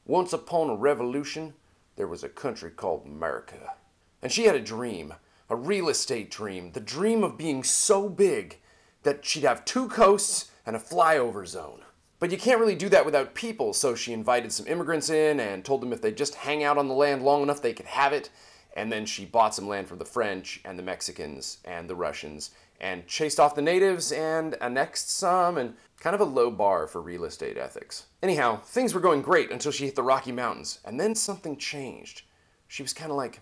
Once upon a revolution, there was a country called America. And she had a dream, a real estate dream, the dream of being so big that she'd have 2 coasts and a flyover zone. But you can't really do that without people, so she invited some immigrants in and told them if they'd just hang out on the land long enough they could have it. And then she bought some land from the French and the Mexicans and the Russians and chased off the natives and annexed some, and kind of a low bar for real estate ethics. Anyhow, things were going great until she hit the Rocky Mountains, and then something changed. She was kind of like,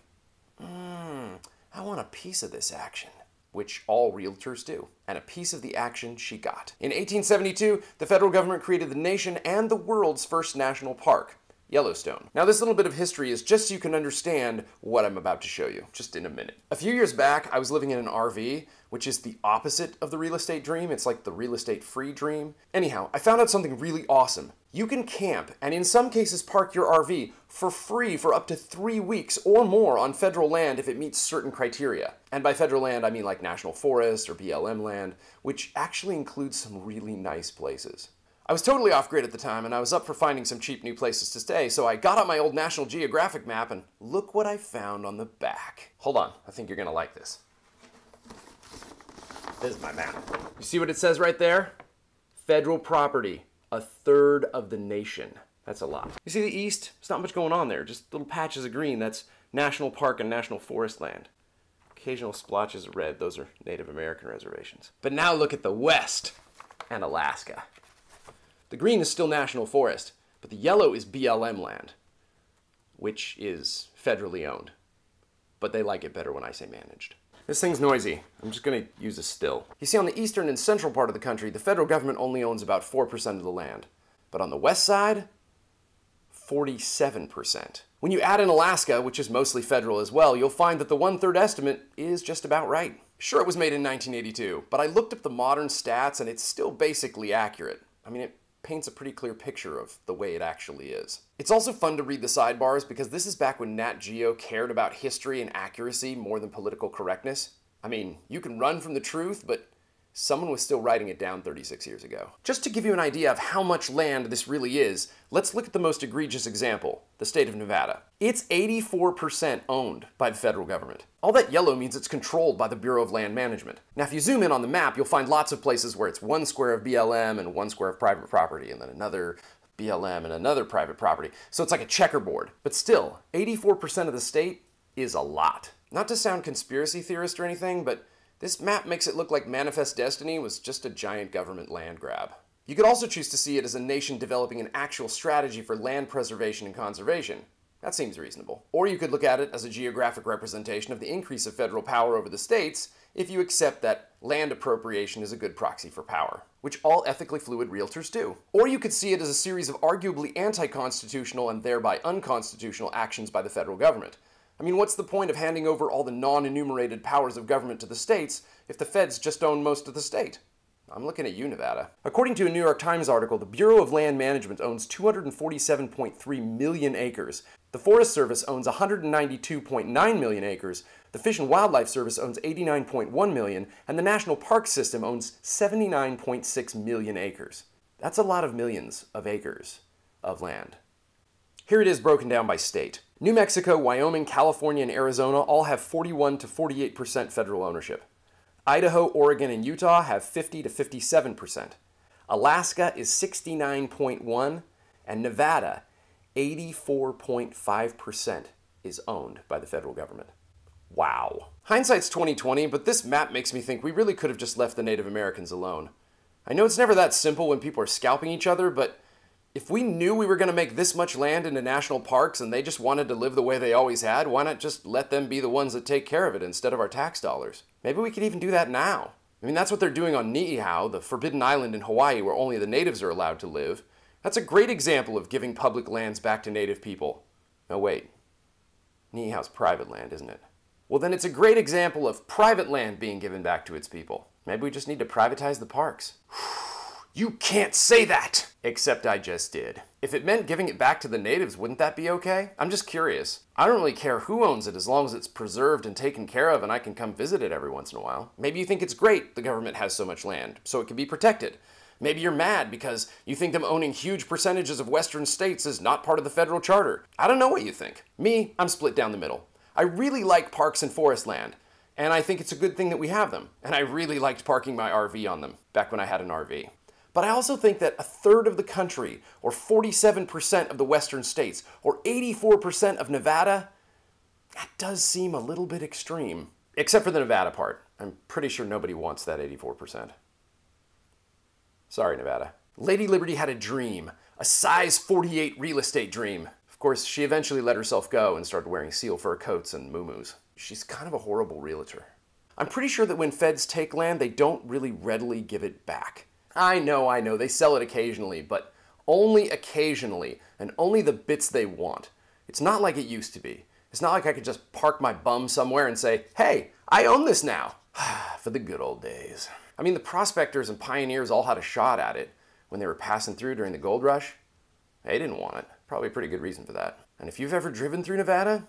I want a piece of this action, which all realtors do, and a piece of the action she got. In 1872, the federal government created the nation and the world's first national park, Yellowstone. Now, this little bit of history is just so you can understand what I'm about to show you, just in a minute. A few years back, I was living in an RV, which is the opposite of the real estate dream. It's like the real estate free dream. Anyhow, I found out something really awesome. You can camp, and in some cases park your RV for free for up to 3 weeks or more on federal land if it meets certain criteria. And by federal land, I mean like national forest or BLM land, which actually includes some really nice places. I was totally off grid at the time, and I was up for finding some cheap new places to stay, so I got out my old National Geographic map, and look what I found on the back. Hold on, I think you're gonna like this. This is my map. You see what it says right there? Federal property, 1/3 of the nation. That's a lot. You see the east? There's not much going on there, just little patches of green. That's national park and national forest land. Occasional splotches of red, those are Native American reservations. But now look at the west and Alaska. The green is still national forest, but the yellow is BLM land, which is federally owned. But they like it better when I say managed. This thing's noisy. I'm just going to use a still. You see, on the eastern and central part of the country, the federal government only owns about 4% of the land. But on the west side, 47%. When you add in Alaska, which is mostly federal as well, you'll find that the 1/3 estimate is just about right. Sure, it was made in 1982, but I looked up the modern stats and it's still basically accurate. I mean, it paints a pretty clear picture of the way it actually is. It's also fun to read the sidebars because this is back when Nat Geo cared about history and accuracy more than political correctness. I mean, you can run from the truth, but someone was still writing it down 36 years ago. Just to give you an idea of how much land this really is, let's look at the most egregious example, the state of Nevada. It's 84% owned by the federal government. All that yellow means it's controlled by the Bureau of Land Management. Now, if you zoom in on the map, you'll find lots of places where it's 1 square of BLM and 1 square of private property, and then another BLM and another private property. So it's like a checkerboard. But still, 84% of the state is a lot. Not to sound conspiracy theorist or anything, but this map makes it look like Manifest Destiny was just a giant government land grab. You could also choose to see it as a nation developing an actual strategy for land preservation and conservation. That seems reasonable. Or you could look at it as a geographic representation of the increase of federal power over the states if you accept that land appropriation is a good proxy for power, which all ethically fluid realtors do. Or you could see it as a series of arguably anti-constitutional and thereby unconstitutional actions by the federal government. I mean, what's the point of handing over all the non-enumerated powers of government to the states if the feds just own most of the state? I'm looking at you, Nevada. According to a New York Times article, the Bureau of Land Management owns 247.3 million acres. The Forest Service owns 192.9 million acres. The Fish and Wildlife Service owns 89.1 million, and the National Park System owns 79.6 million acres. That's a lot of millions of acres of land. Here it is broken down by state. New Mexico, Wyoming, California, and Arizona all have 41 to 48% federal ownership. Idaho, Oregon, and Utah have 50 to 57%. Alaska is 69.1%, and Nevada, 84.5% is owned by the federal government. Wow. Hindsight's 20/20, but this map makes me think we really could have just left the Native Americans alone. I know it's never that simple when people are scalping each other, but if we knew we were going to make this much land into national parks and they just wanted to live the way they always had, why not just let them be the ones that take care of it instead of our tax dollars? Maybe we could even do that now. I mean, that's what they're doing on Niihau, the forbidden island in Hawaii where only the natives are allowed to live. That's a great example of giving public lands back to native people. No, wait. Niihau's private land, isn't it? Well, then it's a great example of private land being given back to its people. Maybe we just need to privatize the parks. You can't say that! Except I just did. If it meant giving it back to the natives, wouldn't that be okay? I'm just curious. I don't really care who owns it as long as it's preserved and taken care of and I can come visit it every once in a while. Maybe you think it's great the government has so much land, so it can be protected. Maybe you're mad because you think them owning huge percentages of western states is not part of the federal charter. I don't know what you think. Me, I'm split down the middle. I really like parks and forest land, and I think it's a good thing that we have them. And I really liked parking my RV on them back when I had an RV. But I also think that a third of the country, or 47% of the western states, or 84% of Nevada, that does seem a little bit extreme. Except for the Nevada part. I'm pretty sure nobody wants that 84%. Sorry, Nevada. Lady Liberty had a dream, a size 48 real estate dream. Of course, she eventually let herself go and started wearing seal fur coats and muumuus. She's kind of a horrible realtor. I'm pretty sure that when feds take land, they don't really readily give it back. I know, they sell it occasionally, but only occasionally, and only the bits they want. It's not like it used to be. It's not like I could just park my bum somewhere and say, hey, I own this now. For the good old days. I mean, the prospectors and pioneers all had a shot at it when they were passing through during the gold rush. They didn't want it. Probably a pretty good reason for that. And if you've ever driven through Nevada,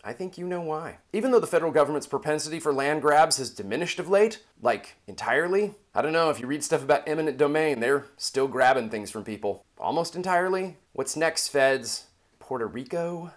I think you know why. Even though the federal government's propensity for land grabs has diminished of late, like entirely, I don't know, if you read stuff about eminent domain, they're still grabbing things from people. Almost entirely. What's next, feds? Puerto Rico?